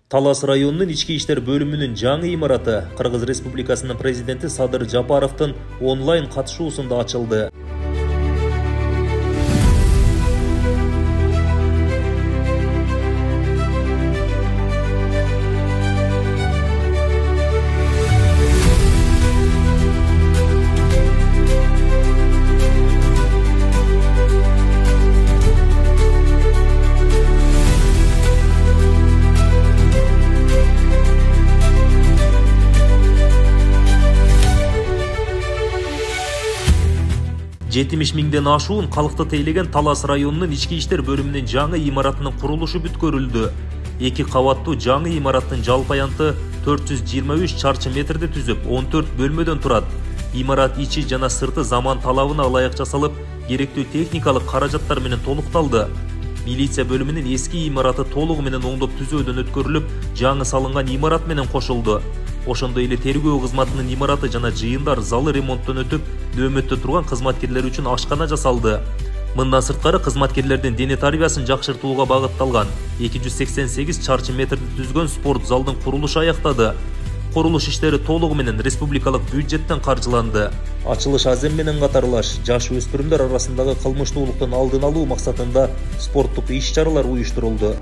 Талас районунун ички иштер бөлүмүнүн жаңы имараты Кыргыз Республикасынын президенти Садыр Жапаровдун онлайн катышуусунда ачылды. Жетимиш миңден ашуун калкты тейлеген Талас районунун ички иштер бөлүмүнүн жаңы имаратынын курулушу бүткөрүлдү. 2 кабаттуу жаңы имараттын жалпы аянты 423 чарчы метрди түзүп, 14 бөлмөдөн турат. Имарат ичи жана сырты заман талабына ылайык жасалып, керектүү техникалык каражаттар менен толукталды. Милиция бөлүмүнүн эски имараты толугу менен оңдоп түзөөдөн өткөрүлүп, жаңы салынган имарат менен кошулду. Ошондой эле тергөө кызматынын имараты жана жыйындар залы ремонттон өтүп, нөөмөттө турган кызматкерлер үчүн ашкана жасалды. Мындан сырткары кызматкерлердин дене тарбиясын жакшыртууга багытталган 288 чарчы метрди түзгөн спорт залдын курулушу аяктады. Курулуш иштери толугу менен республикалык бюджеттен каржыланды. Ачылыш азем менен катарлаш жаш өспүрүмдөр арасындагы кылмыштуулуктун алдын алуу максатында спорттук иш-чаралар уюштурулду.